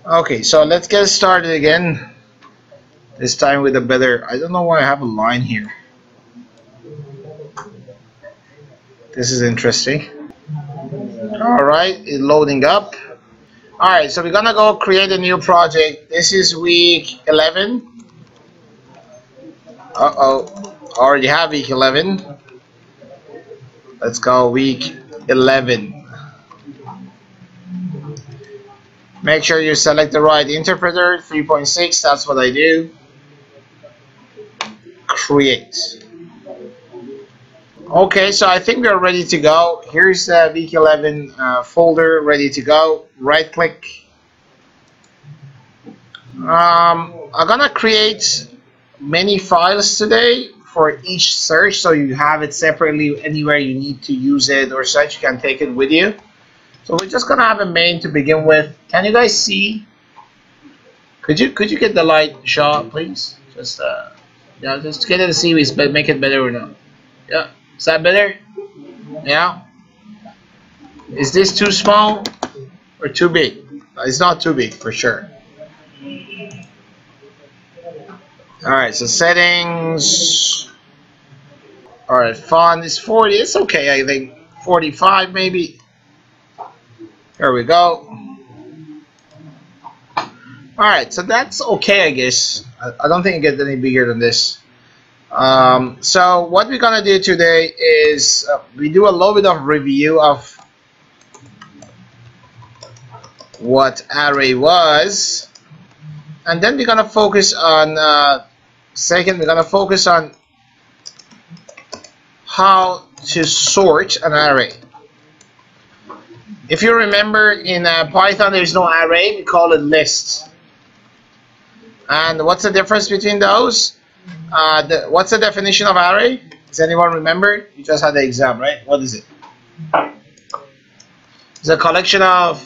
Okay, so let's get started again. This time with a better. I don't know why I have a line here. This is interesting. Alright, it's loading up. Alright, so we're gonna go create a new project. This is week 11. Already have week 11. Let's go week 11. Make sure you select the right interpreter, 3.6, that's what I do. Create. Okay, so I think we are ready to go. Here's the week 11 folder ready to go. Right click. I'm gonna create many files today for each search, so you have it separately anywhere you need to use it or such. You can take it with you. So we're just gonna have a main to begin with. Can you guys see? Could you get the light shot, please? Just yeah, just get it to see if make it better or not. Yeah, is that better? Yeah. Is this too small or too big? It's not too big for sure. All right, so settings. All right, font is 40. It's okay, I think 45 maybe. There we go. Alright, so that's okay, I guess. I don't think it gets any bigger than this. So what we're gonna do today is we do a little bit of review of what array was, and then we're gonna focus on second, we're gonna focus on how to sort an array. If you remember, in Python there's no array, we call it list. And what's the difference between those? What's the definition of array? Does anyone remember? You just had the exam, right? What is it? It's a collection of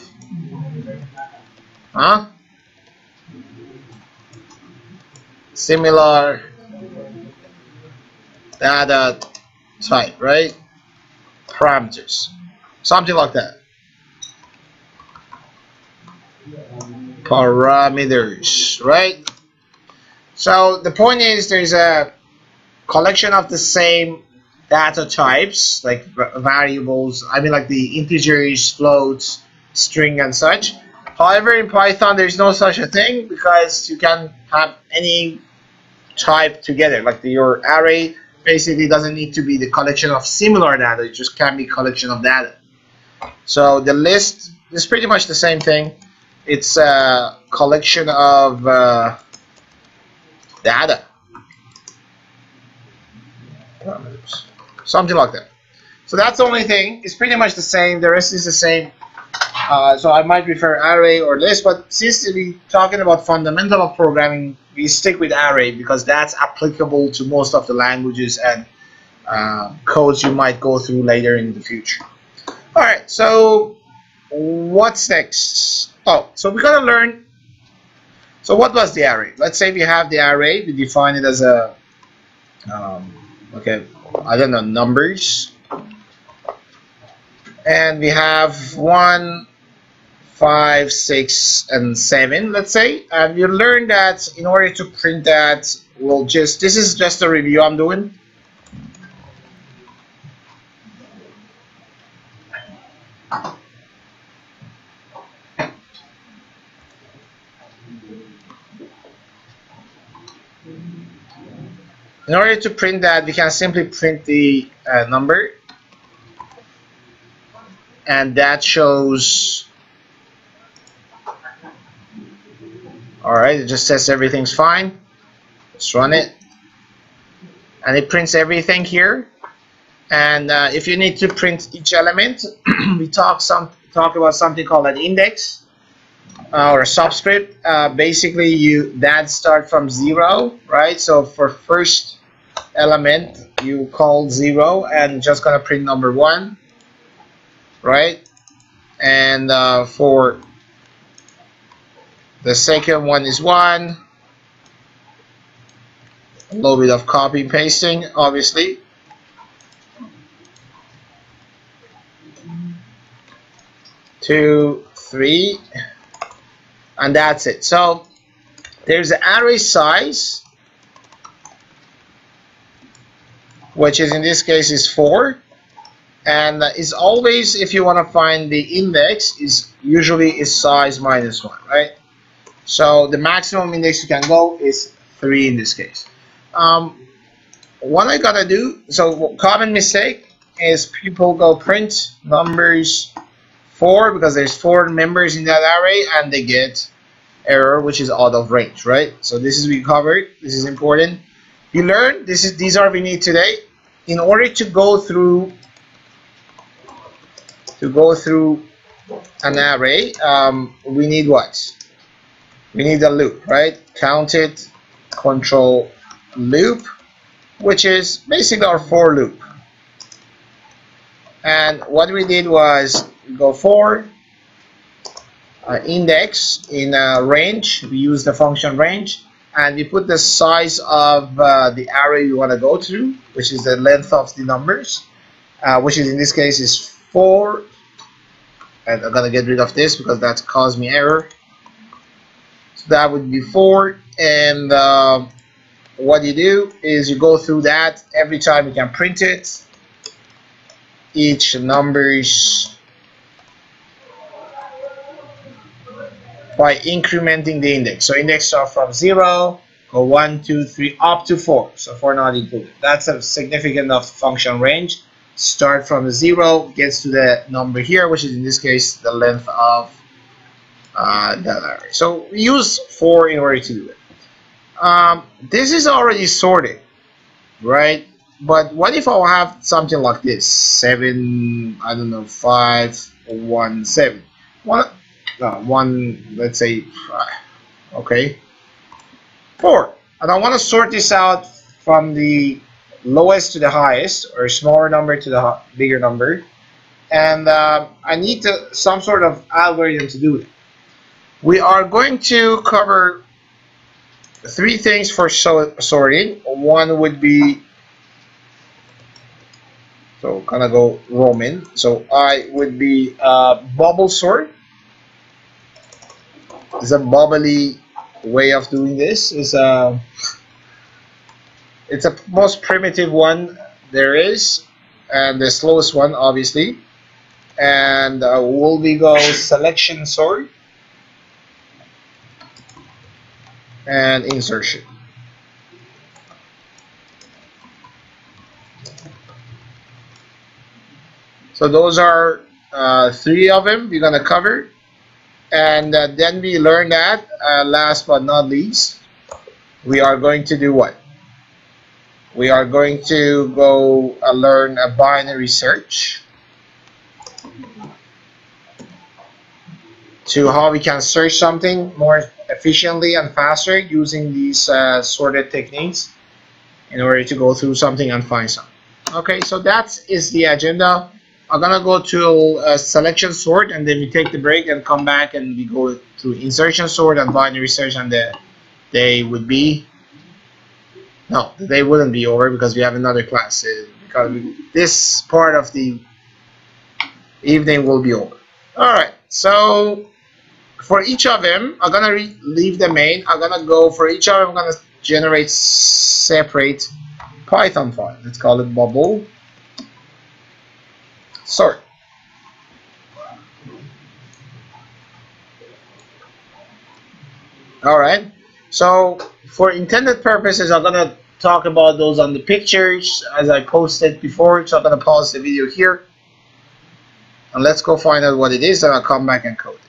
similar data type, right? Parameters. Something like that. Parameters, right? So the point is there's a collection of the same data types, like variables, I mean like the integers, floats, string and such. However, in Python there's no such a thing, because you can have any type together. Like your array basically doesn't need to be the collection of similar data, it just can be collection of data. So the list is pretty much the same thing. It's a collection of data, something like that. So that's the only thing. It's pretty much the same. The rest is the same. So I might prefer array or list, but since we're talking about fundamental of programming, we stick with array because that's applicable to most of the languages and codes you might go through later in the future. All right. So what's next? Oh, so we're gonna learn. So what was the array? Let's say we have the array. We define it as a okay, I don't know, numbers, and we have 1, 5, 6, and 7. Let's say, and you learn that in order to print that, we'll just, this is just a review I'm doing. In order to print that, we can simply print the number, and that shows. Alright, it just says everything's fine. Let's run it, and it prints everything here. And if you need to print each element, we talk about something called an index or a subscript. Basically, that start from 0, right? So for first element you call 0 and just gonna print number 1, right? And for the second one is 1. A little bit of copy and pasting, obviously. 2, 3, and that's it. So there's the array size, which is in this case is 4, and it's always, if you want to find the index, is usually is size minus 1, right? So the maximum index you can go is 3 in this case. What I gotta do, so common mistake is people go print numbers 4 because there's 4 members in that array and they get error, which is out of range, right? So this is we covered. This is important. You learn these are we need today. In order to go through an array, we need what? We need a loop, right? Counted control loop, which is basically our for loop. And what we did was go for index in range. We use the function range, and we put the size of the array we want to go through, which is the length of the numbers, which is in this case is 4. And I'm gonna get rid of this because that's caused me error. So that would be 4, and what you do is you go through that every time you can print it. Each numbers by incrementing the index. So index start from 0, go 1, 2, 3, up to 4. So 4 not included. That's a significant of function range. Start from 0, gets to the number here, which is in this case the length of that array. So we use 4 in order to do it. This is already sorted, right? But what if I have something like this? 7, I don't know, 5, 1, 7. One, let's say, okay, 4. And I want to sort this out from the lowest to the highest, or smaller number to the bigger number. And I need some sort of algorithm to do it. We are going to cover 3 things for sorting. One would be, so kind of go Roman. So I would be bubble sort. It's a bubbly way of doing this. It's a most primitive one there is, and the slowest one, obviously. And will we go selection sort and insertion. So those are 3 of them we're gonna cover, and then we learn that last but not least, we are going to do what? We are going to go learn a binary search, to how we can search something more efficiently and faster using these sorted techniques in order to go through something and find something. Okay, so that is the agenda. I'm gonna go to selection sort, and then we take the break and come back and we go through insertion sort and binary search, and the day would be, no, the day wouldn't be over because we have another class, because this part of the evening will be over. Alright, so for each of them, I'm gonna leave the main. I'm gonna go for each of them, I'm gonna generate separate Python file. Let's call it bubble sort. Alright, so for intended purposes, I'm gonna talk about those on the pictures as I posted before. So I'm gonna pause the video here and let's go find out what it is, and I'll come back and code it.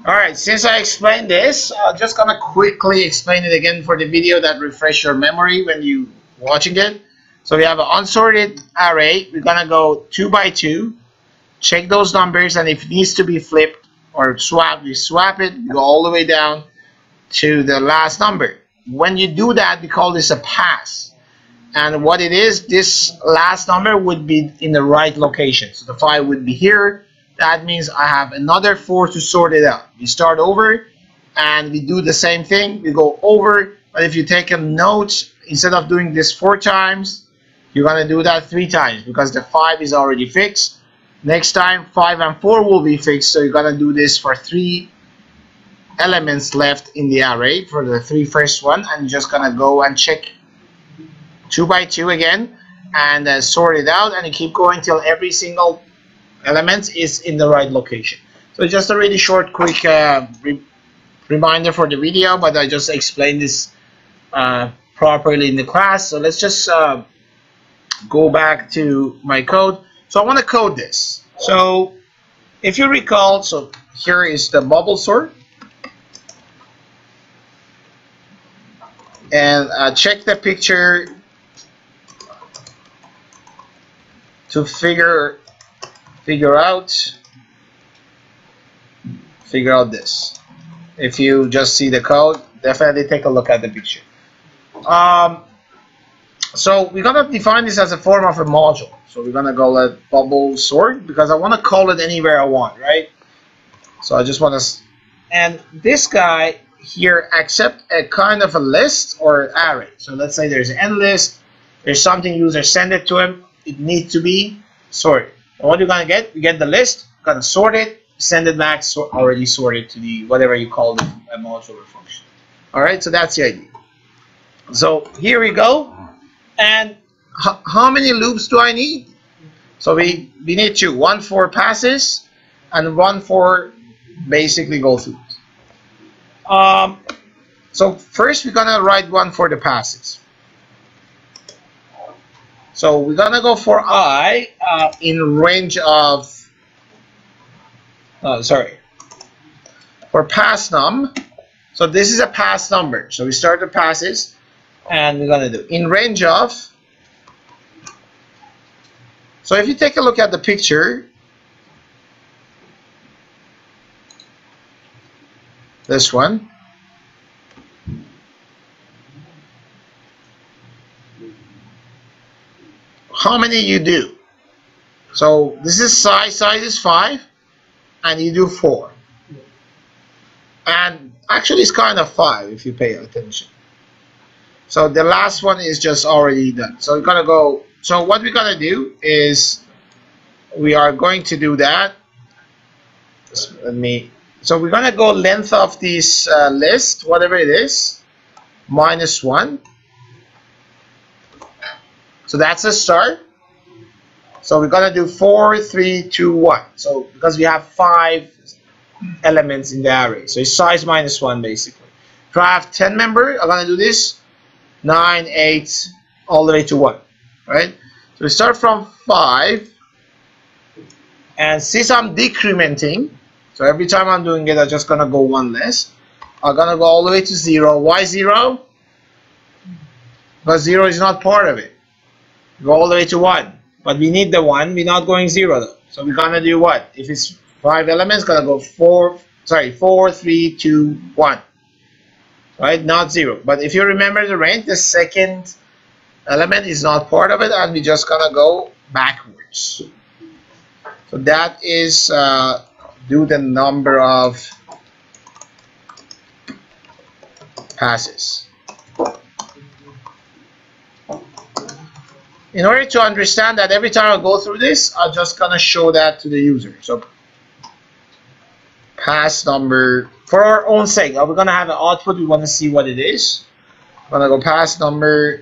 Alright, since I explained this, I'm just gonna quickly explain it again for the video that refresh your memory when you watching it. So we have an unsorted array. We're gonna go 2 by 2, check those numbers, and if it needs to be flipped or swapped, we swap it. We go all the way down to the last number. When you do that, we call this a pass. And what it is, this last number would be in the right location. So the 5 would be here. That means I have another 4 to sort it out. We start over and we do the same thing. We go over, but if you take a note, instead of doing this 4 times, you're going to do that 3 times because the 5 is already fixed. Next time, 5 and 4 will be fixed, so you're going to do this for 3 elements left in the array for the three first one, and you're just gonna go and check 2 by 2 again and sort it out, and you keep going till every single element is in the right location. So just a really short, quick reminder for the video, but I just explained this properly in the class. So let's just go back to my code. So I want to code this. So if you recall, so here is the bubble sort, and check the picture to figure out this. If you just see the code, definitely take a look at the picture. So we're gonna define this as a form of a module. So we're gonna call it bubble sort because I want to call it anywhere I want, right? So I just want to, and this guy here accept a kind of a list or array. So let's say there's an end list, there's something user send it to him, it needs to be sorted. And what you're gonna get, you get the list, gonna sort it, send it back, already sorted to the whatever you call the module or function. All right, so that's the idea. So here we go. And how many loops do I need? So we need two, one for passes and one for basically go through. So first we're gonna write one for the passes. So we're gonna go for I in range of for pass num. So this is a pass number. So we start the passes and we're gonna do in range of. So if you take a look at the picture, this one, how many you do? So this is size is 5 and you do 4, and actually it's kind of 5 if you pay attention. So the last one is just already done. So we're gonna go, so what we're gonna do is we are going to do that. So we're gonna go length of this list, whatever it is, -1. So that's a start. So we're gonna do 4, 3, 2, 1. So because we have 5 elements in the array, so it's size -1 basically. If I have 10 member, I'm gonna do this 9, 8, all the way to 1, right? So we start from 5, and since I'm decrementing, so every time I'm doing it, I'm just gonna go one less. I'm gonna go all the way to 0. Why 0? Because 0 is not part of it. Go all the way to 1, but we need the 1. We're not going 0 though. So we're gonna do what? If it's 5 elements, gonna go 4, 3, 2, 1. Right? Not 0. But if you remember the range, the second element is not part of it, and we're just gonna go backwards. So that is do the number of passes. In order to understand that, every time I go through this, I'm just gonna show that to the user. So pass number, for our own sake, we're gonna have an output. We want to see what it is. I'm gonna go pass number.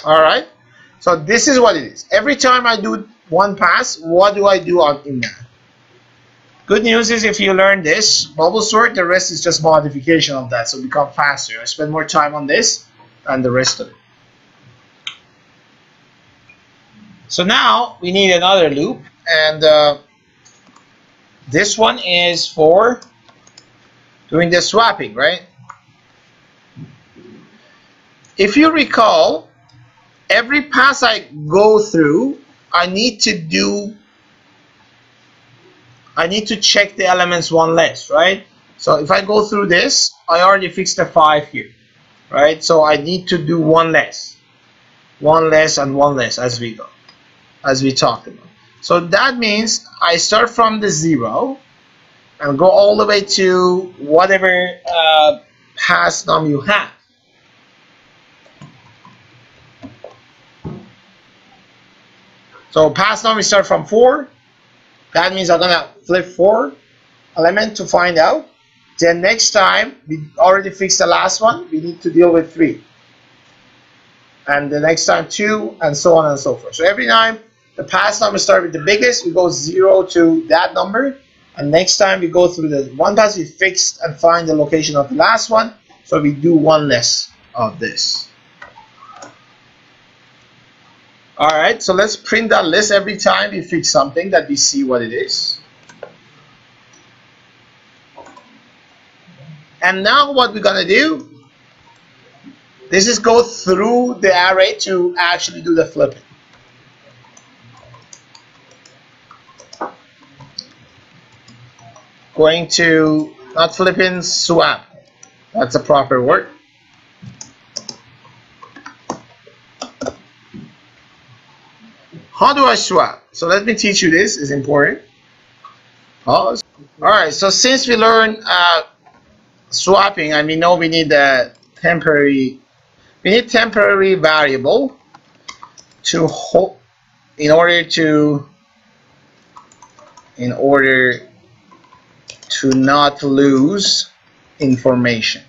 All right. So this is what it is. Every time I do one pass, what do I do in that? Good news is if you learn this bubble sort, the rest is just modification of that, so become faster. I spend more time on this and the rest of it. So now we need another loop, and this one is for doing the swapping, right? If you recall, every pass I go through, I need to check the elements one less, right? So if I go through this, I already fixed the 5 here, right? So I need to do one less, and one less as we go, as we talked about. So that means I start from the 0 and go all the way to whatever pass num you have. So pass number start from 4. That means I'm gonna flip 4 element to find out. Then next time, we already fixed the last one, we need to deal with 3. And the next time 2, and so on and so forth. So every time the pass number start with the biggest, we go 0 to that number. And next time we go through the one pass we fixed and find the location of the last one. So we do one less of this. Alright, so let's print that list every time we fix something that we see what it is. And now what we're going to do, this is go through the array to actually do the flipping. Going to, not flipping, swap. That's a proper word. How do I swap? So let me teach you this, it's important. Alright, so since we learned swapping, and we know we need a temporary variable to hold in order to not lose information.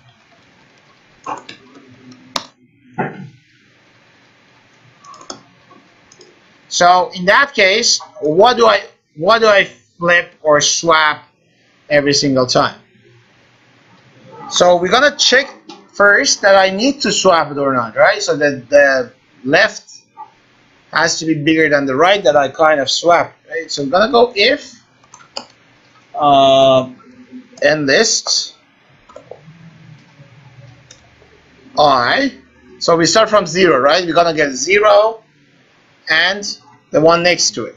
So in that case, what do I flip or swap every single time? So we're gonna check first that I need to swap it or not, right? So that the left has to be bigger than the right that I kind of swapped, right? So I'm gonna go if enlist I. So we start from 0, right? We're gonna get 0 and the one next to it,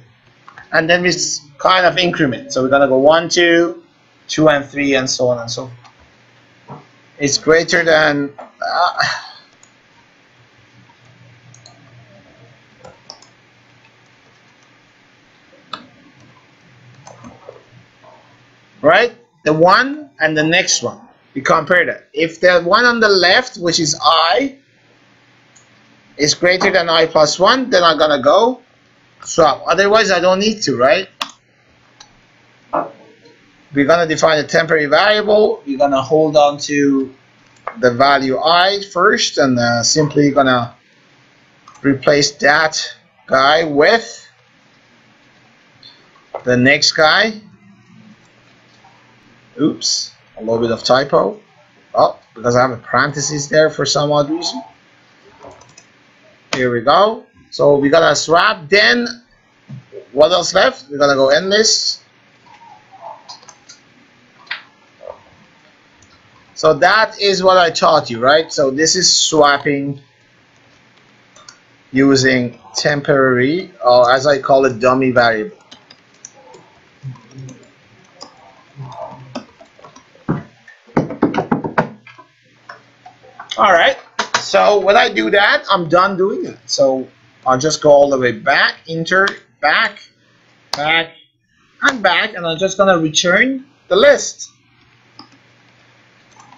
and then we kind of increment. So we're gonna go 1, 2, 2 and 3, and so on and so forth. It's greater than right? The one and the next one. We compare that. If the one on the left, which is I, is greater than I plus 1, then I'm gonna go swap. Otherwise, I don't need to, right? We're gonna define a temporary variable. We're gonna hold on to the value I first, and simply gonna replace that guy with the next guy. Oops, a little bit of typo. Oh, because I have a parenthesis there for some odd reason. Here we go. So we gotta swap. Then what else left? We're gonna go endless. So that is what I taught you, right? So this is swapping using temporary, or as I call it, dummy variable. Alright, so when I do that, I'm done doing it. So I'll just go all the way back, enter, back, back, and back, and I'm just gonna return the list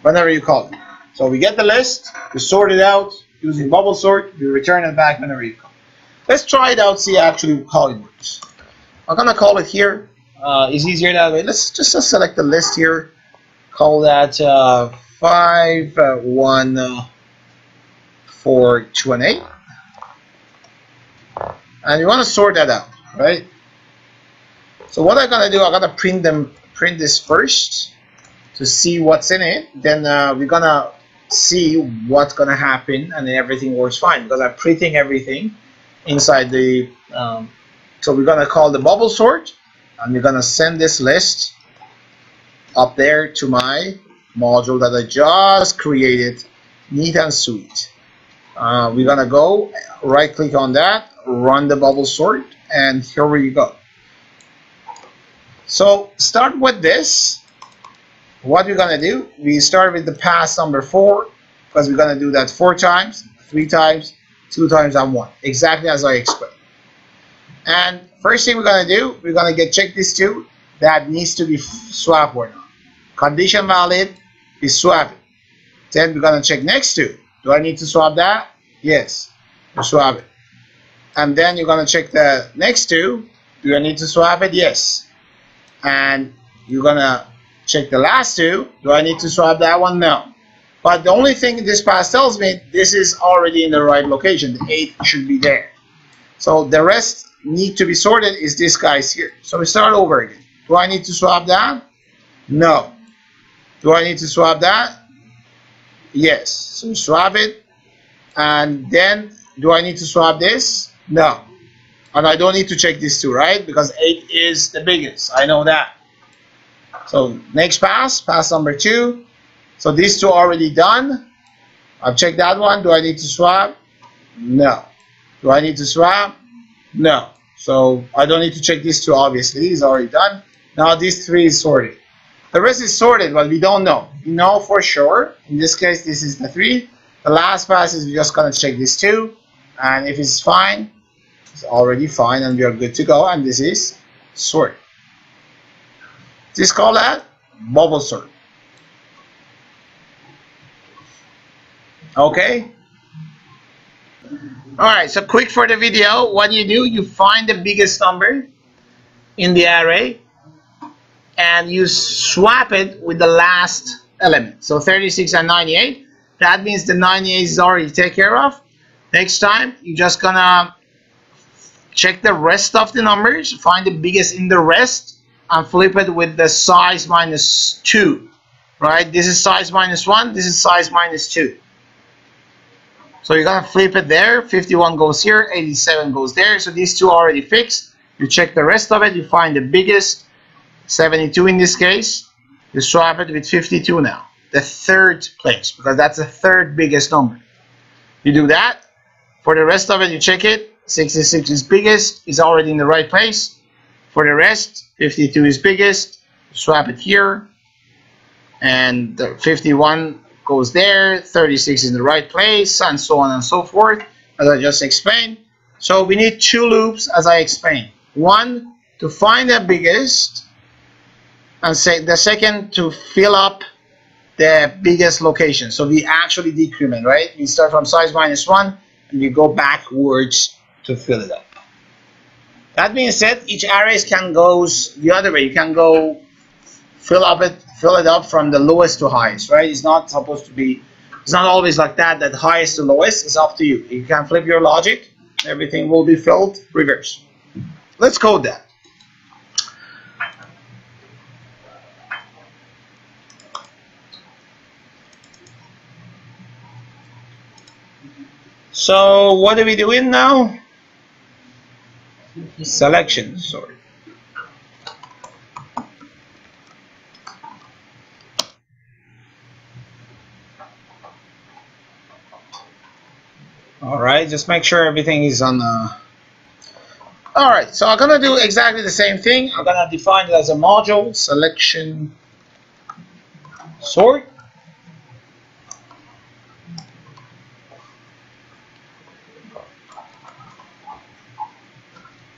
whenever you call it. So we get the list, we sort it out using bubble sort, we return it back whenever you call it. Let's try it out, see actually how it works. I'm gonna call it here. It's easier that way. Let's just select the list here. Call that 5, 1, 4, 2, and 8. And you want to sort that out, right? So what I'm gonna do, I'm gonna print this first to see what's in it. Then we're gonna see what's gonna happen, and then everything works fine because I'm printing everything inside the. So we're gonna call the bubble sort, and we're gonna send this list up there to my module that I just created, neat and sweet. We're gonna go right click on that, run the bubble sort, and here we go. So start with this. What we're gonna do, we start with the pass number 4 because we're gonna do that 4 times, 3 times, 2 times, and 1, exactly as I explained. And first thing we're gonna do, we're gonna check this too, that needs to be swapped or not. Condition valid is swap it. Then we're gonna check next to, do I need to swap that? Yes, we swap it. and then you're gonna check the next two. Do I need to swap it? Yes. And you're gonna check the last two. Do I need to swap that one? No. But the only thing this pass tells me, this is already in the right location. The 8 should be there. So the rest need to be sorted is this guy's here. So we start over again. Do I need to swap that? No. Do I need to swap that? Yes. So we swap it. And then do I need to swap this? No. And I don't need to check these two, right? Because 8 is the biggest. I know that. So next pass, pass number 2. So these two are already done. I've checked that one. Do I need to swap? No. Do I need to swap? No. So I don't need to check these two, obviously. It's already done. Now these 3 is sorted. The rest is sorted, but we don't know. We know for sure. In this case, this is the 3. The last pass is we're just going to check these 2. And if it's fine, it's already fine and we are good to go. And this is sort. This is called a bubble sort. Okay. Alright, so quick for the video. What you do, you find the biggest number in the array and you swap it with the last element. So 36 and 98. That means the 98 is already taken care of. Next time, you're just gonna check the rest of the numbers, find the biggest in the rest, and flip it with the size minus 2. Right? This is size minus 1, this is size minus 2. So you're gonna flip it there. 51 goes here, 87 goes there. So these two are already fixed. You check the rest of it, you find the biggest, 72 in this case. You swap it with 52 now, the 3rd place, because that's the 3rd biggest number. You do that. For the rest of it, you check it. 66 is biggest, is already in the right place. For the rest, 52 is biggest. You swap it here, and the 51 goes there, 36 is in the right place, and so on and so forth, as I just explained. So we need 2 loops, as I explained. One to find the biggest, and the second to fill up the biggest location. So we actually decrement, right? We start from size minus 1, and we go backwards to fill it up. That being said, each array can go the other way. You can go fill it up from the lowest to highest, right? It's not supposed to be, it's not always like that, that highest to lowest. It's up to you. You can flip your logic. Everything will be filled reverse. Let's code that. So what are we doing now? Selection sort. Alright, just make sure everything is on the... Alright, so I'm going to do exactly the same thing. I'm going to define it as a module, selection sort.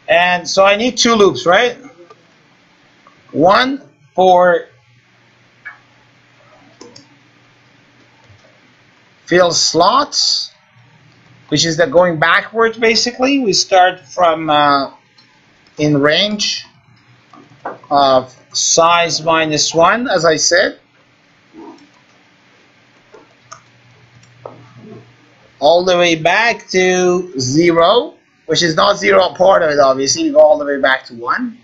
And so I need 2 loops, right? One for fill slots, which is the going backwards basically. We start from in range of size minus 1, as I said, all the way back to 0, which is not 0 part of it, obviously. We go all the way back to 1,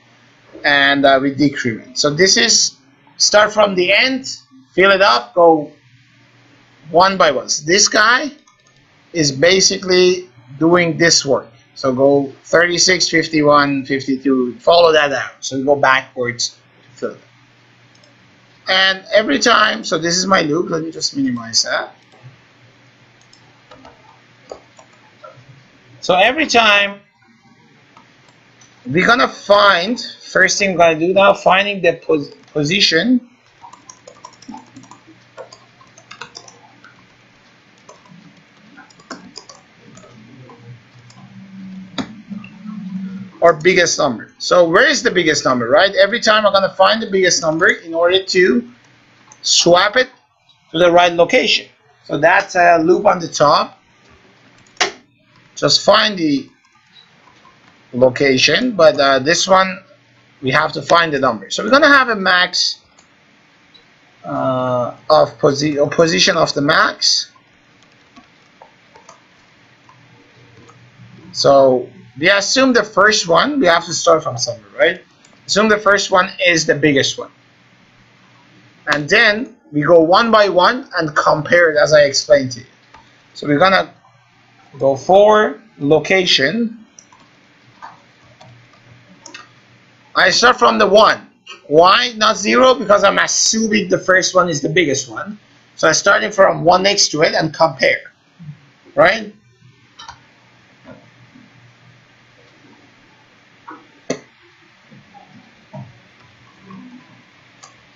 and we decrement. So this is start from the end, fill it up, go one by one. So this guy is basically doing this work. So go 36, 51, 52, follow that out. So we go backwards to fill it. And every time, so this is my loop. Let me just minimize that. So every time we're gonna find, first thing we're gonna do now, finding the position or biggest number. So where is the biggest number, right? Every time I'm gonna find the biggest number in order to swap it to the right location. So that's a loop on the top. Just find the location, but this one we have to find the number. So we're gonna have a max of position of the max. So we assume the first one, we have to start from somewhere, right? Assume the first one is the biggest one. And then we go one by one and compare it as I explained to you. So we're gonna go for location. I start from the 1. Why not 0? Because I'm assuming the first one is the biggest one. So I'm starting from 1 next to it and compare, right?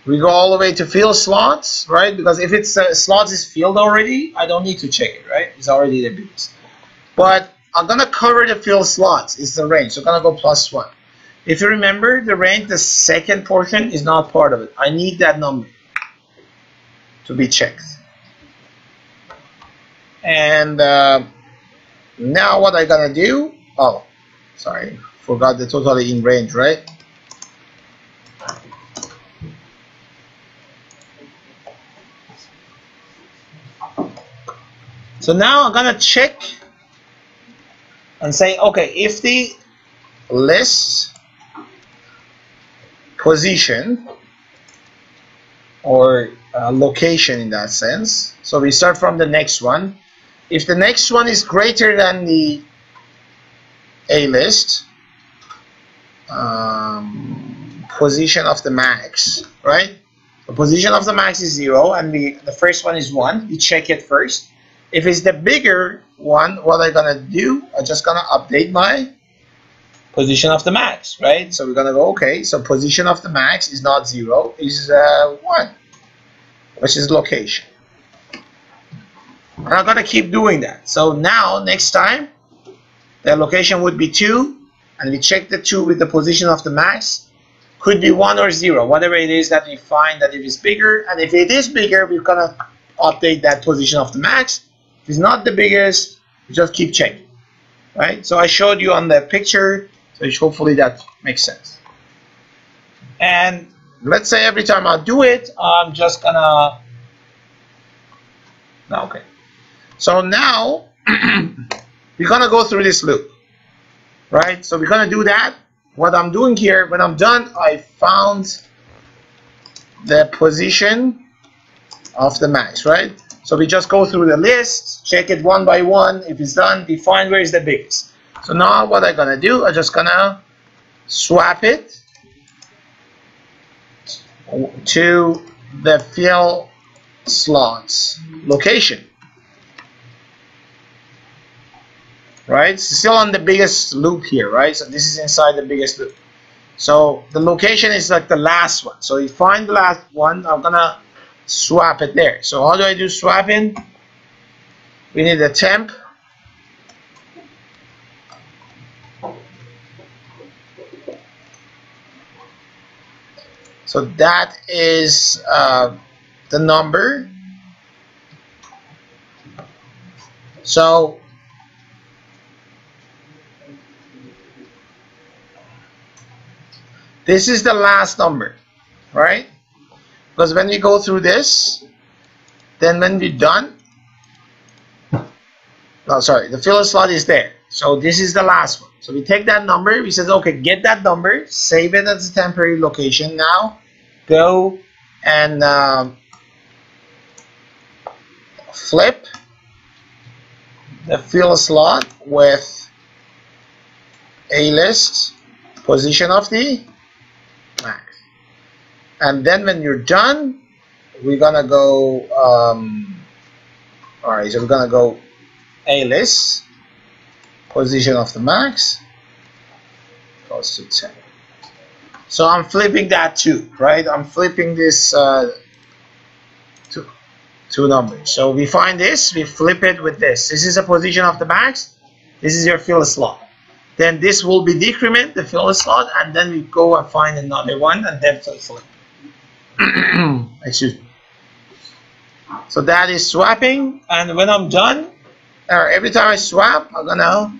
We go all the way to fill slots, right? Because if it's slots is filled already, I don't need to check it, right? It's already the biggest. But I'm gonna cover the fill slots. It's the range, so I'm gonna go +1. If you remember, the range, the second portion is not part of it. I need that number to be checked. And now what I'm gonna do? Oh, sorry, forgot the totally in range, right? So now I'm gonna check and say, okay, if the list position or location in that sense, so we start from the next one. If the next one is greater than the A list position of the max, right? The position of the max is 0 and the first one is 1. We check it first. If it's the bigger one, what I'm gonna do, I'm just gonna update my position of the max, right? So we're gonna go, okay, so position of the max is not 0, is 1, which is location. And I'm gonna keep doing that. So now, next time, the location would be 2, and we check the 2 with the position of the max. Could be 1 or 0, whatever it is that we find that it is bigger. And if it is bigger, we're gonna update that position of the max. If it's not the biggest, we just keep checking, right? So I showed you on the picture, so hopefully that makes sense. And let's say every time I do it, I'm just gonna, okay. So now we're gonna go through this loop, right? So we're gonna do that. What I'm doing here, when I'm done, I found the position of the max, right? So we just go through the list, check it one by one. If it's done, define where is the biggest. So now what I'm gonna do, I'm just gonna swap it to the fill slots location. Right? It's still on the biggest loop here, right? So this is inside the biggest loop. So the location is like the last one. So you find the last one, I'm gonna swap it there. So how do I do swapping? We need a temp. So that is the number. So this is the last number, right? Because when we go through this, then when we're done, no, sorry, the fill slot is there. So this is the last one. So we take that number, we said, okay, get that number, save it as a temporary location. Now go and flip the fill slot with a list position of the max. And then when you're done, we're gonna go alright, so we're gonna go a list position of the max goes to 10. So I'm flipping that too, right? I'm flipping this two numbers. So we find this, we flip it with this. This is a position of the max, this is your fill slot. Then this will be decrement, the fill slot, and then we go and find another one and then flip. Excuse me. So that is swapping, and when I'm done, every time I swap, I'm gonna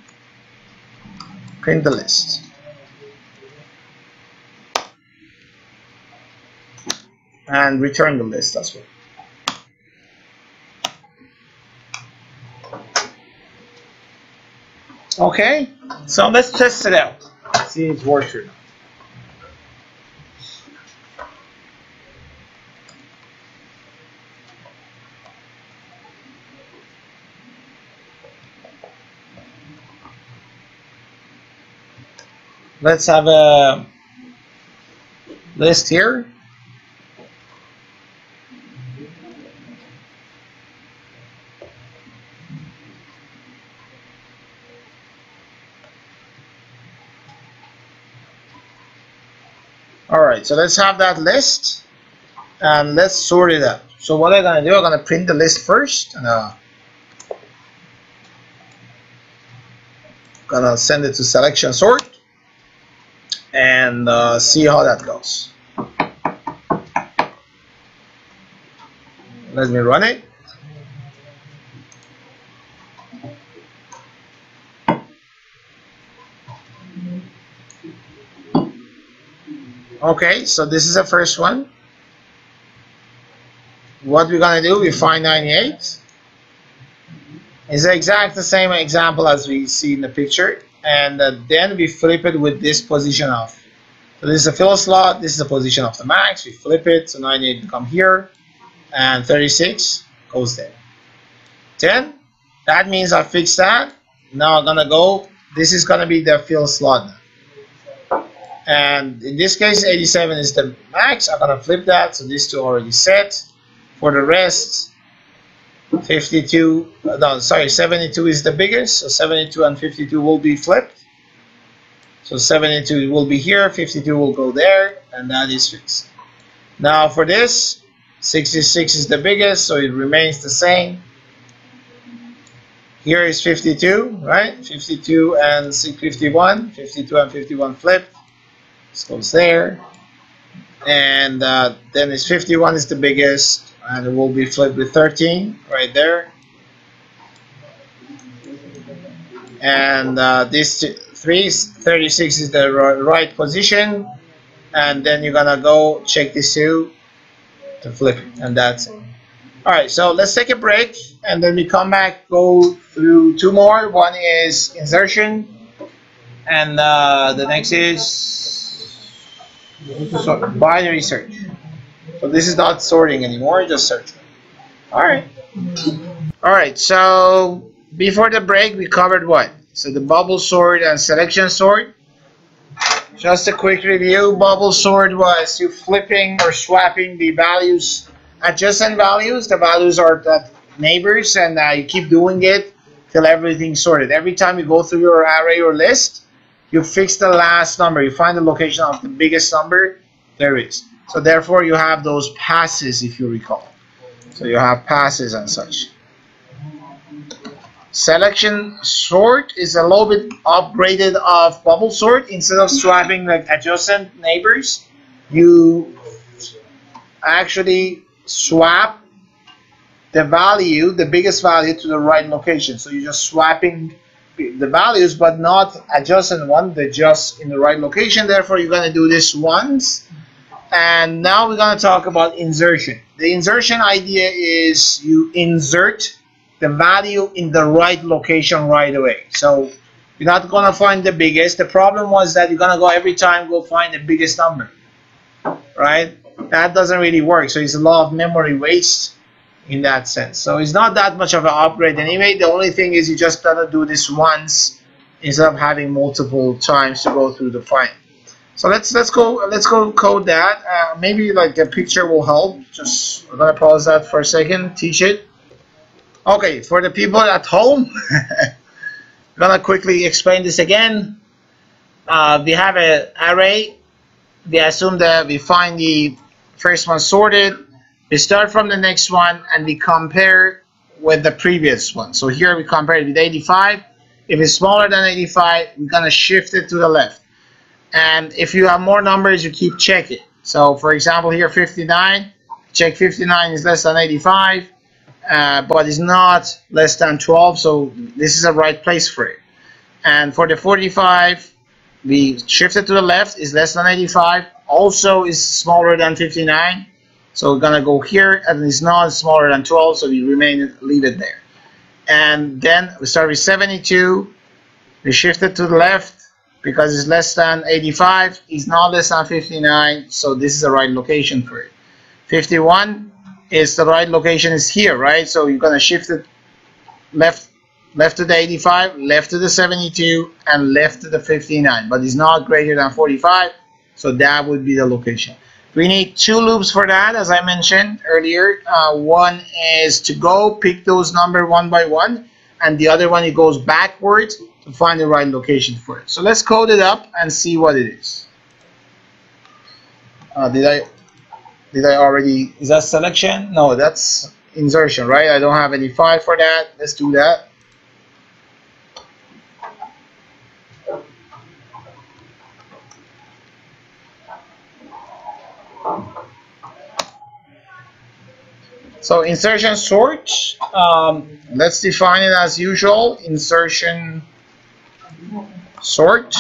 print the list. And return the list as well. Okay, so let's test it out. See if it works or not. Let's have a list here. Alright, so let's have that list and let's sort it out. So what I'm going to do, I'm going to print the list first and going to send it to Selection Sort and see how that goes. Let me run it. Okay, so this is the first one. What we're gonna do, we find 98. It's exactly the same example as we see in the picture, and then we flip it with this position of. So this is a fill slot, this is the position of the max, we flip it, so 98 come here, and 36 goes there. 10, that means I fixed that. Now I'm gonna go, this is gonna be the fill slot now. And in this case 87 is the max. I'm gonna flip that, so these two are already set. For the rest 72 no sorry 72 is the biggest, so 72 and 52 will be flipped. So 72 will be here, 52 will go there, and that is fixed. Now for this 66 is the biggest, so it remains the same. Here is 52, right? 52 and 51, 52 and 51 flipped. This goes there, and then it's 51 is the biggest, and it will be flipped with 13 right there, and this 36 is the right position, and then you're gonna go check this two to flip it, and that's it. Alright, so let's take a break and then we come back, go through two more. One is insertion, and the next is binary search. So this is not sorting anymore, just search. Alright, so before the break we covered what? So the bubble sort and selection sort. Just a quick review. Bubble sort was you flipping or swapping the values, adjacent values. The values are the neighbors, and you keep doing it till everything's sorted. Every time you go through your array or list, you fix the last number. You find the location of the biggest number there is. So therefore you have those passes, if you recall. So you have passes and such. Selection sort is a little bit upgraded of bubble sort. Instead of swapping like adjacent neighbors, you actually swap the value, the biggest value, to the right location. So you're just swapping the values, but not adjacent one. They're just in the right location. Therefore, you're going to do this once. And now we're going to talk about insertion. The insertion idea is you insert the value in the right location right away. So you're not going to find the biggest. The problem was that you're going to go every time go find the biggest number, right? That doesn't really work. So it's a lot of memory waste in that sense. So it's not that much of an upgrade anyway. The only thing is you just gotta do this once instead of having multiple times to go through the find. So let's go code that. Maybe like a picture will help. Just I'm gonna pause that for a second, teach it. Okay, for the people at home, I'm gonna quickly explain this again. We have an array. We assume that we find the first one sorted. We start from the next one and we compare with the previous one. So here we compare it with 85. If it's smaller than 85, we're going to shift it to the left. And if you have more numbers, you keep checking. So for example, here 59, check 59 is less than 85, but it's not less than 12. So this is a right place for it. And for the 45, we shifted to the left is less than 85, also is smaller than 59. So we're gonna go here, and it's not smaller than 12, so we leave it there. And then we start with 72. We shifted to the left because it's less than 85. It's not less than 59, so this is the right location for it. 51 is the right location is here, right? So you're gonna shift it left to the 85, left to the 72, and left to the 59. But it's not greater than 45, so that would be the location. We need 2 loops for that, as I mentioned earlier. One is to go pick those numbers one by one, and the other one, it goes backwards to find the right location for it. So let's code it up and see what it is. Did I already, is that selection? No, that's insertion, right? I don't have any file for that. Let's do that. So insertion sort, let's define it as usual. Insertion sort.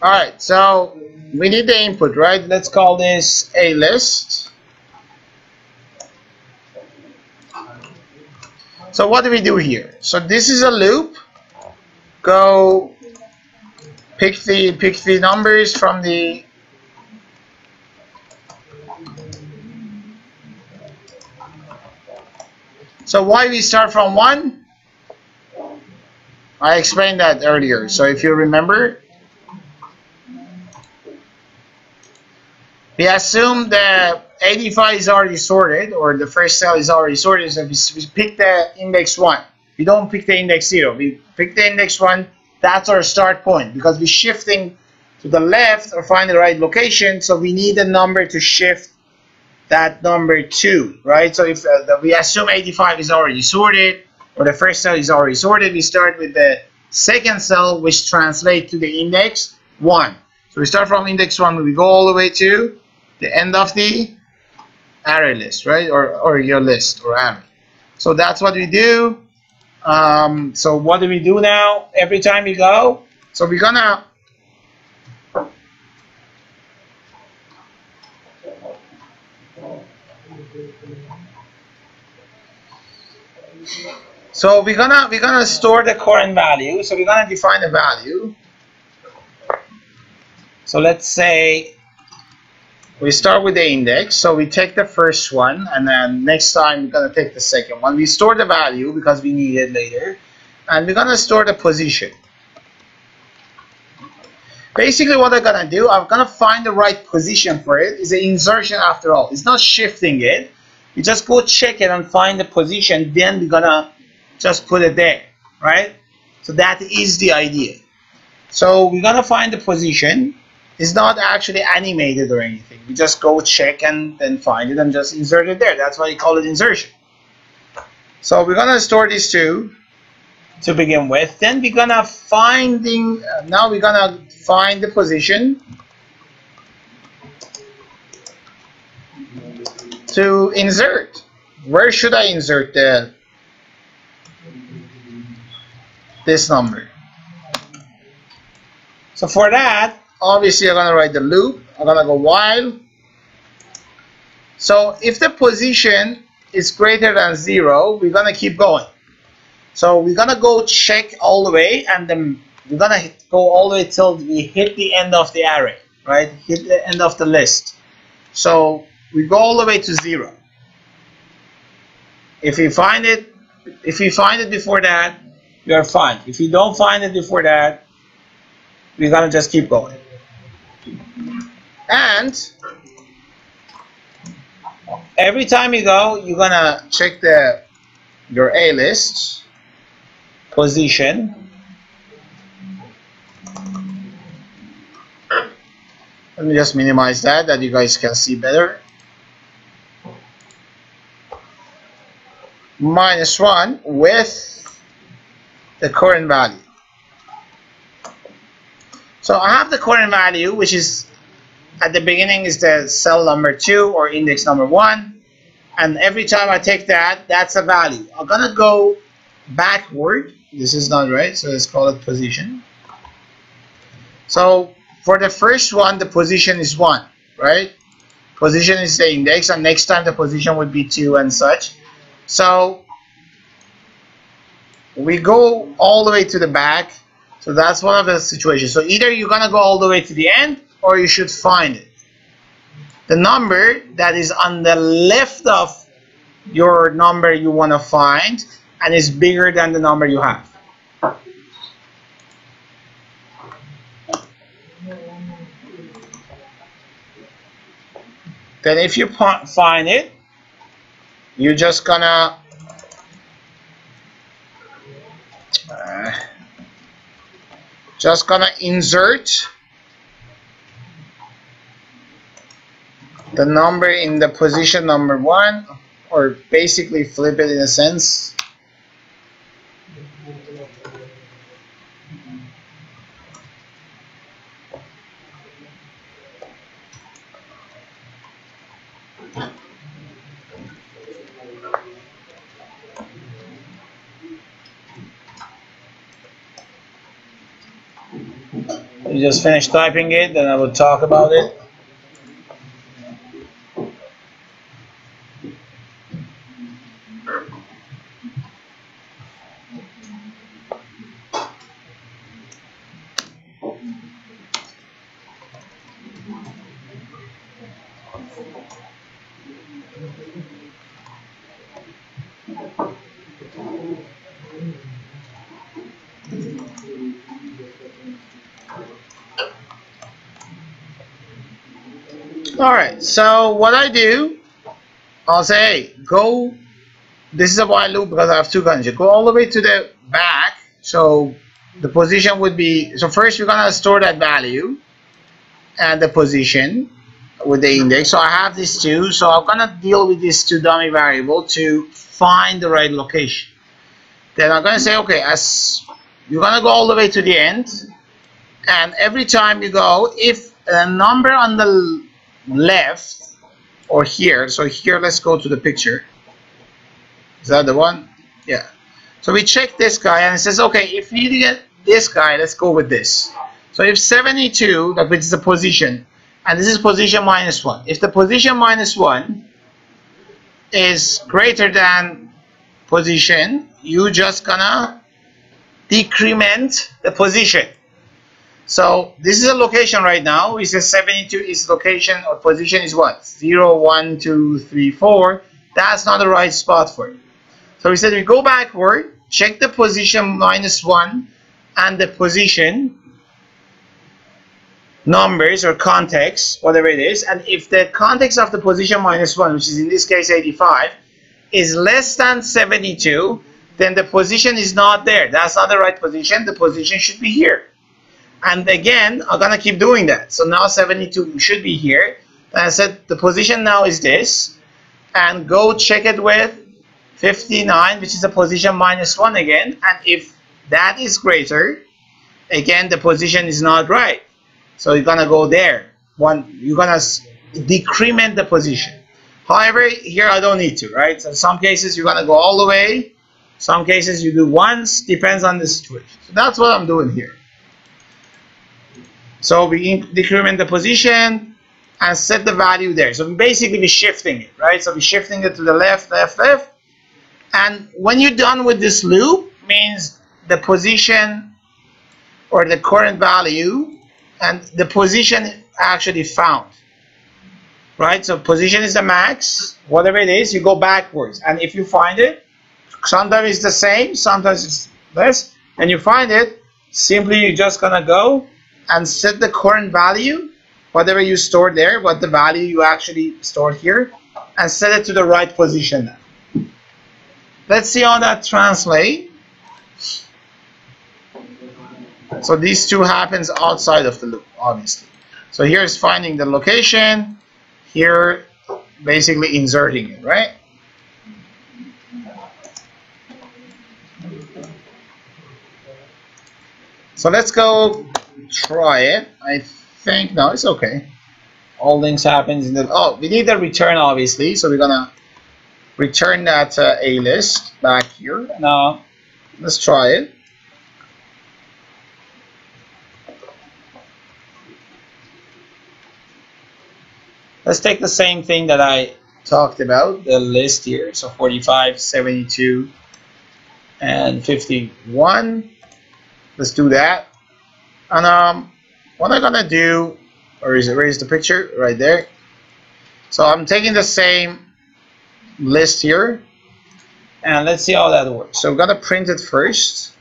Alright, so we need the input, right? Let's call this a list. So what do we do here? So this is a loop. Go pick the numbers from the So why we start from 1? I explained that earlier. So if you remember, we assume that 85 is already sorted, or the first cell is already sorted, so we pick the index 1. We don't pick the index 0. We pick the index 1. That's our start point, because we're shifting to the left or find the right location, so we need a number to shift that number to, right? So if we assume 85 is already sorted, or the first cell is already sorted, we start with the second cell, which translates to the index 1. So we start from index 1, we go all the way to the end of the array list, right? Or your list or array. So that's what we do. So what do we do now? Every time we go, so we're gonna store the current value. So we're gonna define a value. So let's say we start with the index, so we take the first one, and then next time we're going to take the second one. We store the value because we need it later, and we're going to store the position. Basically what I'm going to do, I'm going to find the right position for it. It's an insertion after all. It's not shifting it. You just go check it and find the position, then we're going to just put it there, right? So that is the idea. So we're going to find the position. It's not actually animated or anything. We just go check and then find it and just insert it there. That's why you call it insertion. So we're gonna store these two to begin with. Then we're gonna now we're gonna find the position to insert. Where should I insert this number? So for that, obviously, I'm going to write the loop. I'm going to go while. So if the position is greater than 0, we're going to keep going. So we're going to go check all the way, and then we're going to go all the way till we hit the end of the array, right? Hit the end of the list. So we go all the way to 0. If we find it before that, we are fine. If you don't find it before that, we're going to just keep going. And every time you go, you're gonna check your A list position. Let me just minimize that you guys can see better. -1 with the current value. So I have the current value, which is at the beginning is the cell number 2 or index number 1, and every time I take that, that's a value. I'm gonna go backward. This is not right, so let's call it position. So for the first one, the position is 1, right? Position is the index, and next time the position would be 2 and such. So we go all the way to the back. So that's one of the situations. So either you're gonna go all the way to the end, or you should find it. The number that is on the left of your number you want to find and is bigger than the number you have. Then if you find it, you're just gonna insert the number in the position number 1, or basically flip it in a sense. You just finish typing it, then I will talk about it. Alright, so what I do, I'll say, hey, go, this is a while loop because I have 2 conditions. Go all the way to the back, so the position would be, so first we're going to store that value and the position with the index. So I have these 2, so I'm going to deal with these 2 dummy variables to find the right location. Then I'm going to say, okay, as you're going to go all the way to the end, and every time you go, if a number on the left or here, so here, let's go to the picture. Is that the one? Yeah. So we check this guy and it says, okay, if you get this guy, let's go with this. So if 72, which is the position, and this is position minus 1. If the position minus 1 is greater than position, you just gonna decrement the position. So this is a location right now. It says 72 is location, or position is what? 0, 1, 2, 3, 4. That's not the right spot for it. So we said we go backward, check the position minus 1 and the position numbers or context, whatever it is. And if the context of the position minus 1, which is in this case 85, is less than 72, then the position is not there. That's not the right position. The position should be here. And again, I'm going to keep doing that. So now 72 should be here. And I said the position now is this. And go check it with 59, which is the position minus 1 again. And if that is greater, again, the position is not right. So you're going to go there. You're going to decrement the position. However, here I don't need to, right? So in some cases, you're going to go all the way. Some cases you do once. Depends on the situation. So that's what I'm doing here. So we decrement the position and set the value there. So basically we're shifting it, right? So we're shifting it to the left, left, left. And when you're done with this loop, means the position or the current value and the position actually found, right? So position is the max, whatever it is, you go backwards. And if you find it, sometimes it's the same, sometimes it's less, and you find it, simply you're just gonna go and set the current value, whatever you stored there, what the value you actually stored here, and set it to the right position now. Let's see how that translates. So these two happens outside of the loop, obviously. So here's finding the location, here basically inserting it, right? So let's go try it. I think, no, it's okay. all things happens in the, oh, we need the return obviously, so we're gonna return that a list back here. Now let's try it. Let's take the same thing that I talked about, the list here. So 45, 72, and 51. Let's do that. And what I'm gonna do, where is the picture? Right there. So I'm taking the same list here, and let's see how that works. So we're gonna print it first.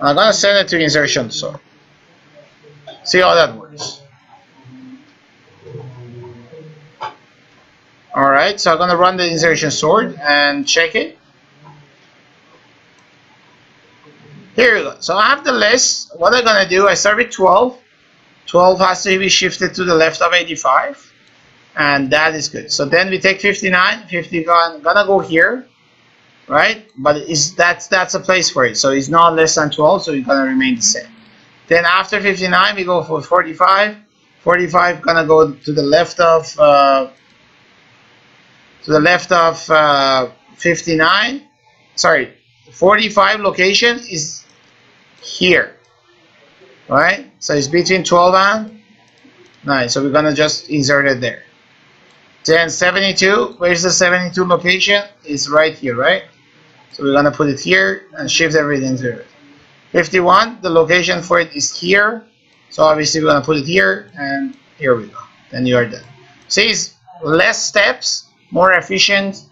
I'm gonna send it to Insertion Sort. See how that works. Alright, so I'm gonna run the Insertion Sort and check it. Here we go. So I have the list. What I'm gonna do, I start with 12. 12 has to be shifted to the left of 85. And that is good. So then we take 59. 51 gonna go here. Right, but that's a place for it, so it's not less than 12, so it's gonna remain the same. Then after 59 we go for 45. 45 gonna go to the left of 59. Sorry, 45 location is here, right? So it's between 12 and 9, so we're gonna just insert it there. Then 72, where's the 72 location? Is right here, right? So we're gonna put it here and shift everything to it. 51, the location for it is here. So obviously we're gonna put it here, and here we go. Then you are done. See, it's less steps, more efficient,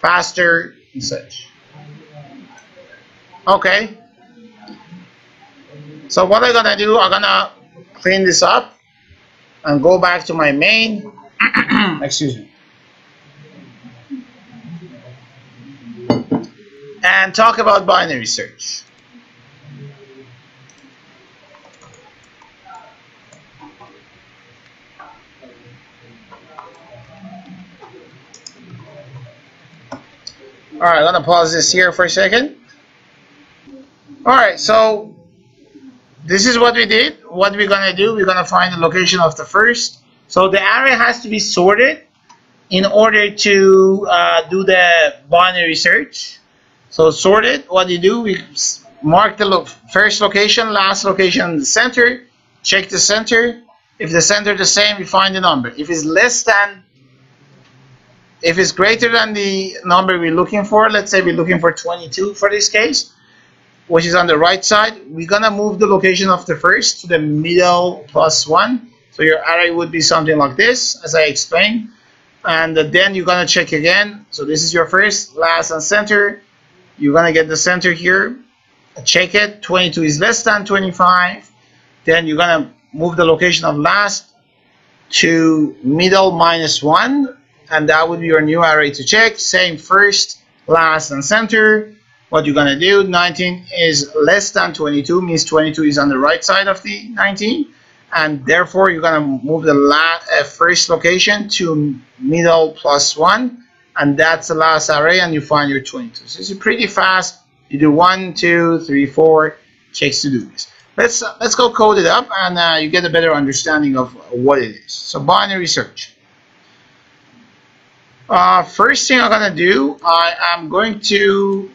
faster, and such. Okay. So what I'm gonna do, I'm gonna clean this up and go back to my main. Excuse me. And talk about binary search. Alright, I'm gonna pause this here for a second. Alright, so this is what we did. What we're gonna do, we're gonna find the location of the first. So the array has to be sorted in order to do the binary search. So sorted, what you do, we mark the first location, last location, the center, check the center. If the center is the same, we find the number. If it's greater than the number we're looking for, let's say we're looking for 22 for this case, which is on the right side, we're gonna move the location of the first to the middle +1. So your array would be something like this, as I explained. And then you're gonna check again. So this is your first, last, and center. You're gonna get the center here, check it, 22 is less than 25. Then you're gonna move the location of last to middle -1, and that would be your new array to check. Same first, last, and center. What you're gonna do, 19 is less than 22, means 22 is on the right side of the 19, and therefore you're gonna move the first location to middle +1. And that's the last array, and you find your 22. So it's pretty fast. You do 1, 2, 3, 4 checks to do this. Let's go code it up, and you get a better understanding of what it is. So binary search. First thing I'm gonna do, I am going to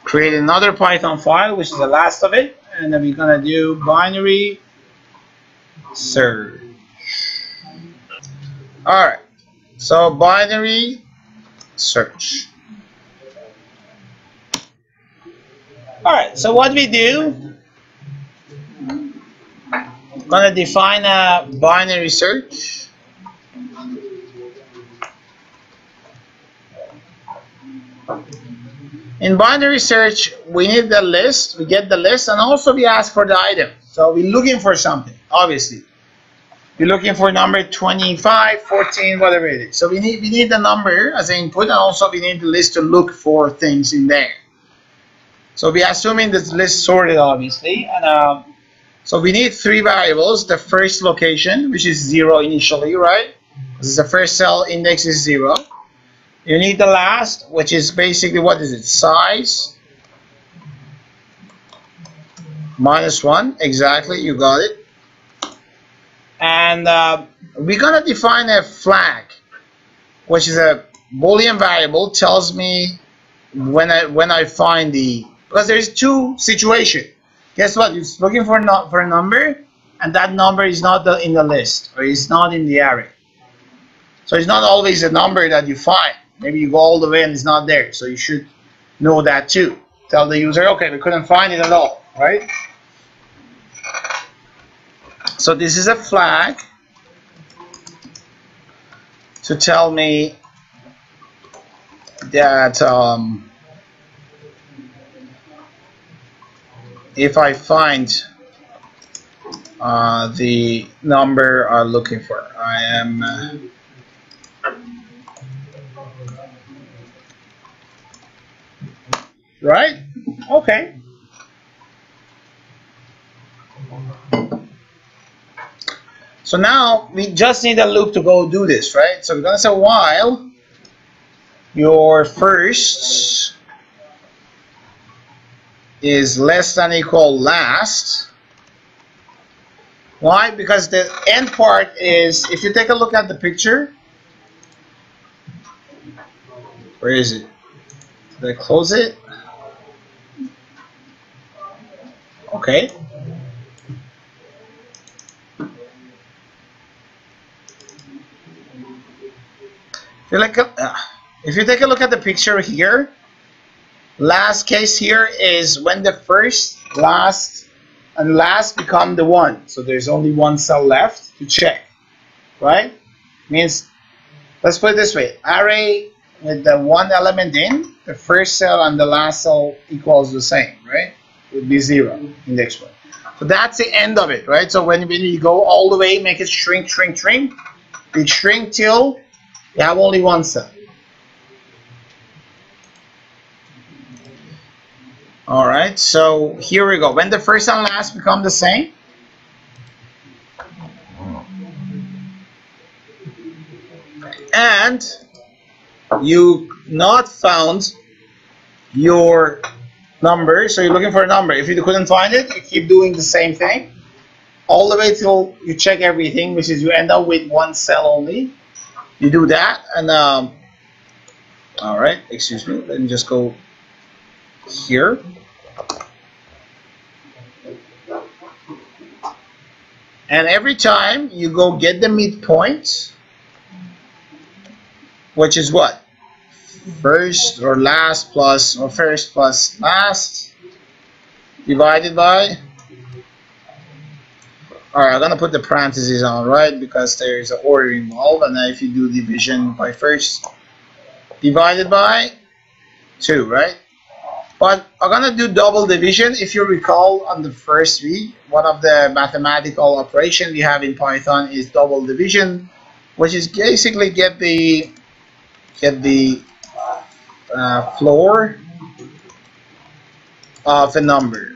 create another Python file, which is the last of it, and then we're gonna do binary search. All right. So binary search. Alright, so what we do, I'm gonna define a binary search. In binary search, we need the list, we get the list, and also we ask for the item. So we're looking for something, obviously. We're looking for number 25, 14, whatever it is. So we need the number as an input, and also we need the list to look for things in there. So we're assuming this list sorted, obviously. And so we need three variables. The first location, which is 0 initially, right? This is the first cell index is 0. You need the last, which is basically, what is it? Size minus 1. Exactly, you got it. And we're gonna define a flag, which is a Boolean variable. Tells me when I find the, because there's two situations. Guess what? It's looking for a number, and that number is not in the list, or is not in the array. So it's not always a number that you find. Maybe you go all the way and it's not there. So you should know that too. Tell the user, okay, we couldn't find it at all, right? So this is a flag to tell me that if I find the number I'm looking for, I am right? Okay. So now we just need a loop to go do this, right? So we're gonna say while your first is less than equal last. Why? Because the end part is, if you take a look at the picture, where is it? Did I close it? Okay. If you take a look at the picture here, last case here is when the first, last, and last become the one. So there's only one cell left to check, right? Means, let's put it this way, array with the one element in, the first cell and the last cell equals the same, right? It would be 0, index 1. So that's the end of it, right? So when you go all the way, make it shrink, shrink, shrink, it shrink till you have only one cell. Alright, so here we go. When the first and last become the same, and you not found your number, so you're looking for a number. If you couldn't find it, you keep doing the same thing all the way till you check everything, which is you end up with one cell only. You do that, and all right, excuse me, let me just go here. And every time you go get the midpoint, which is what? First or last plus, or first plus last, divided by, alright, I'm gonna put the parentheses on, right, because there is an order involved, and then if you do division by first, divided by 2, right? But I'm gonna do double division. If you recall on the first week, one of the mathematical operations we have in Python is double division, which is basically get the floor of a number.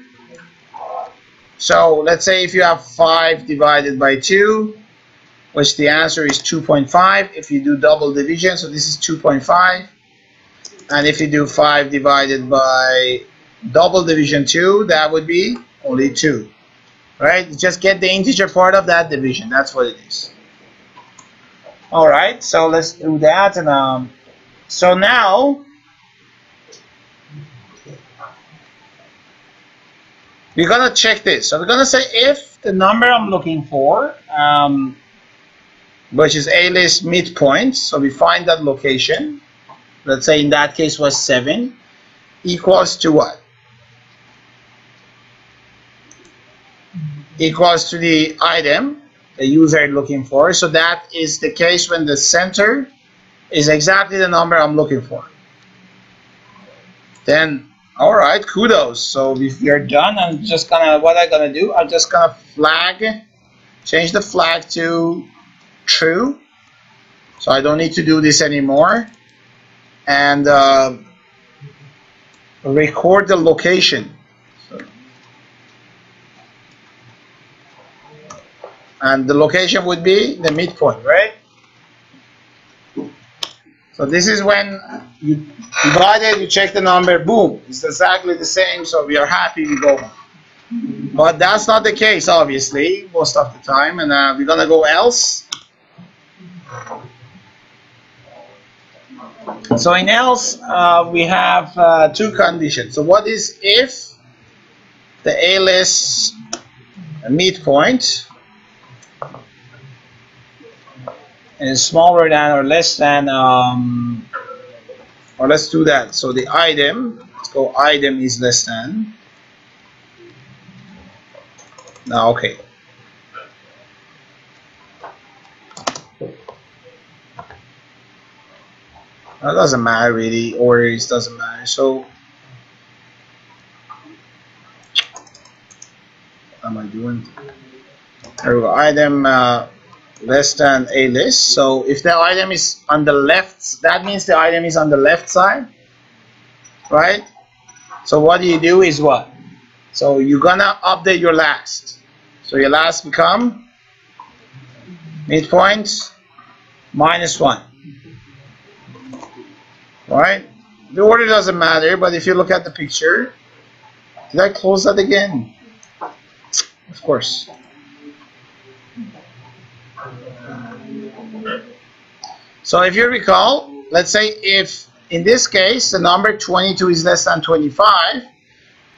So let's say if you have 5 divided by 2, which the answer is 2.5. If you do double division, so this is 2.5. And if you do 5 divided by double division 2, that would be only 2. Right? Just get the integer part of that division. That's what it is. Alright, so let's do that. And so now we're gonna check this. So we're gonna say if the number I'm looking for, which is a list midpoint, so we find that location, let's say in that case was 7, equals to what? Equals to the item the user is looking for. So that is the case when the center is exactly the number I'm looking for. Then, alright, kudos. So if you're done, I'm just gonna, what I'm gonna do, I'm just gonna change the flag to true. So I don't need to do this anymore. And record the location. And the location would be the midpoint, right? So this is when you divide it, you check the number, boom, it's exactly the same, so we are happy, we go home. But that's not the case, obviously, most of the time, and we're gonna go else. So in else, we have two conditions. So what is if the A-list midpoint is smaller than or less than, or let's do that. So the item, let's go item is less than. Now, okay. That doesn't matter really, or it doesn't matter. So, what am I doing? There we go. Item less than a list. So if the item is on the left, that means the item is on the left side, right? So what you do is what? So you're gonna update your last. So your last become midpoint -1. Right? The order doesn't matter, but if you look at the picture, did I close that again? Of course. So if you recall, let's say if in this case the number 22 is less than 25,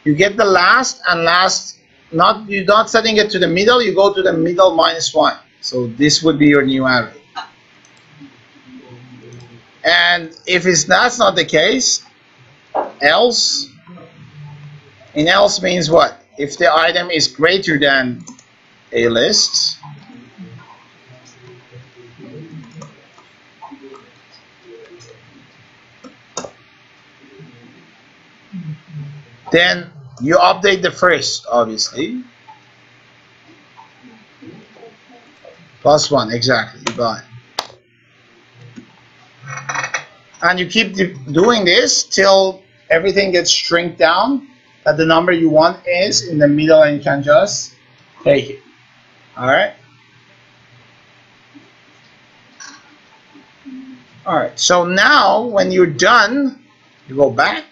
you get the last and last, you're not setting it to the middle, you go to the middle -1. So this would be your new array. And if that's not the case, else, in else means what? If the item is greater than a list, then you update the first, obviously. +1, exactly, you got it. And you keep doing this till everything gets shrink down, that the number you want is in the middle, and you can just take it. Alright? Alright, so now when you're done, you go back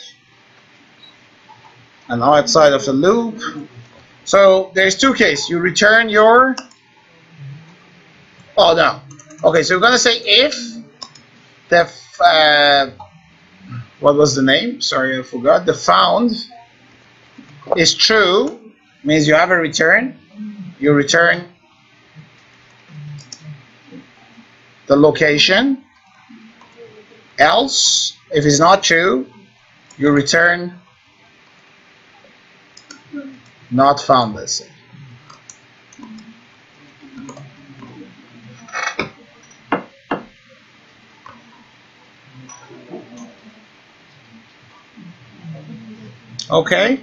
and outside of the loop. So there's two cases. You return your, oh no. Okay, so we're gonna say if the what was the name? Sorry, I forgot. The found is true, means you have a return. You return the location. Else, if it's not true, you return not found, let's say. Okay,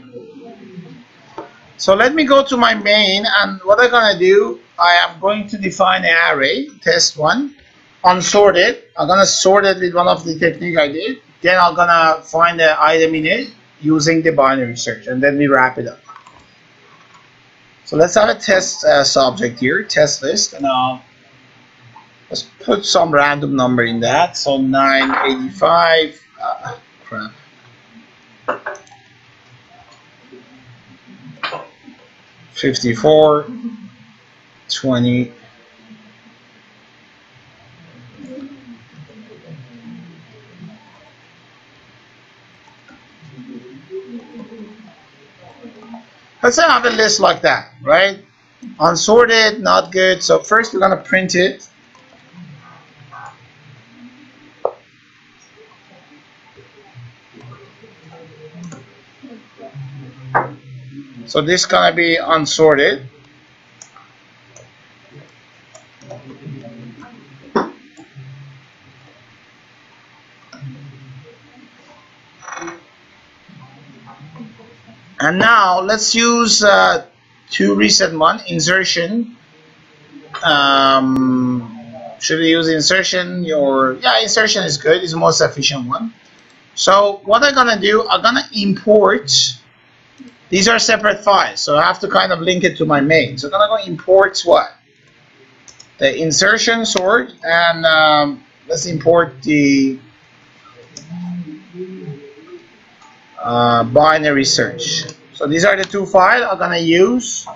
so let me go to my main, and what I'm gonna do, I am going to define an array, test1, unsorted. I'm gonna sort it with one of the technique I did. Then I'm gonna find the item in it using the binary search, and then we wrap it up. So let's have a test subject here, test list, and let's put some random number in that. So 985, crap. 54, 20. Let's say I have a list like that, right? Unsorted, not good. So first we're gonna print it. So this is gonna be unsorted. And now let's use two recent one, insertion. Should we use insertion? Yeah, insertion is good. It's the most efficient one. So what I'm gonna do, I'm gonna import. These are separate files, so I have to kind of link it to my main. So I'm gonna go import what? The insertion sort, and let's import the binary search. So these are the two files I'm gonna use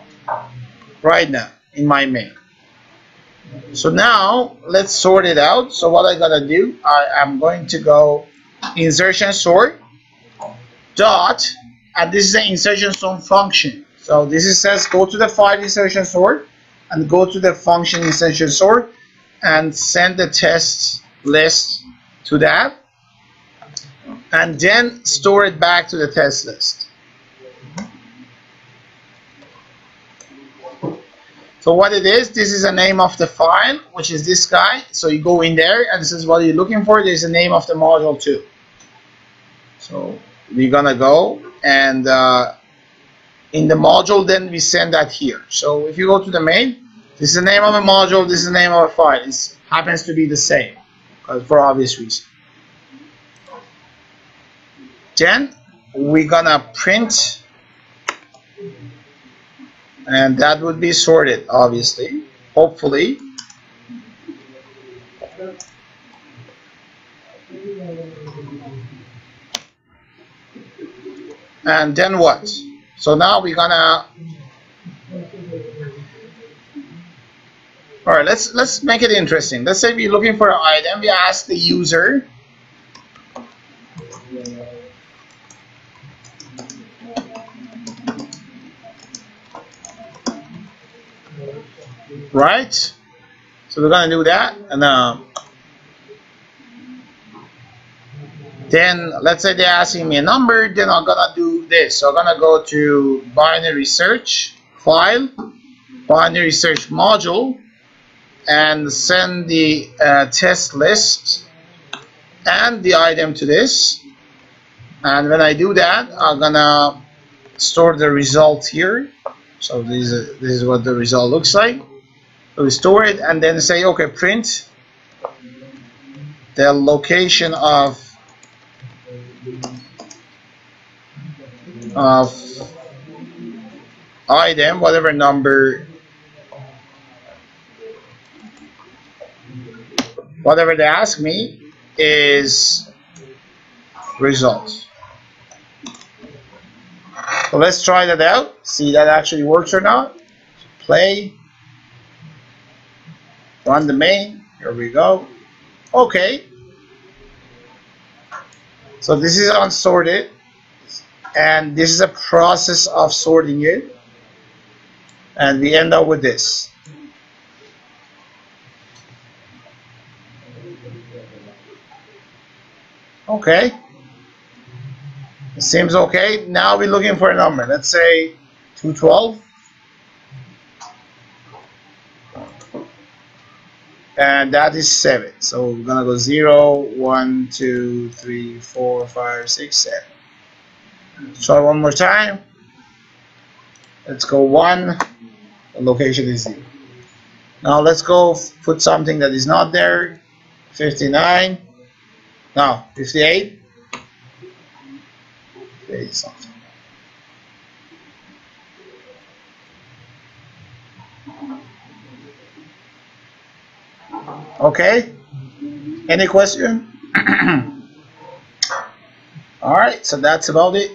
right now in my main. So now let's sort it out. So what I gotta do, I'm going to go insertion sort dot, and this is the insertion sort function. So this is says go to the file insertion sort and go to the function insertion sort and send the test list to that, and then store it back to the test list. So what it is, this is the name of the file, which is this guy. So you go in there and this is what you're looking for. There's the name of the module too. So we're gonna go and in the module, then we send that here. So if you go to the main, this is the name of a module, this is the name of a file. It happens to be the same, for obvious reason. Then we're gonna print, and that would be sorted, obviously, hopefully. And then what? So now we're gonna, all right, let's make it interesting. Let's say we're looking for an item. We ask the user, right? So we're gonna do that, and then let's say they're asking me a number. Then I'm gonna do this. So I'm gonna go to binary search file, binary search module, and send the test list and the item to this. And when I do that, I'm gonna store the result here. So this is what the result looks like. So we store it and then say, okay, print the location of item, whatever number, whatever they ask me, is results. So let's try that out, see that actually works or not. Play, run the main, here we go. Okay, so this is unsorted, and this is a process of sorting it, and we end up with this. Okay, it seems okay. Now we're looking for a number. Let's say 212, and that is 7. So we're gonna go 0, 1, 2, 3, 4, 5, 6, 7. Try one more time. Let's go 1. The location is 0. Now let's go put something that is not there. 59. No, 58. There is something. Okay. Any question? All right. So that's about it.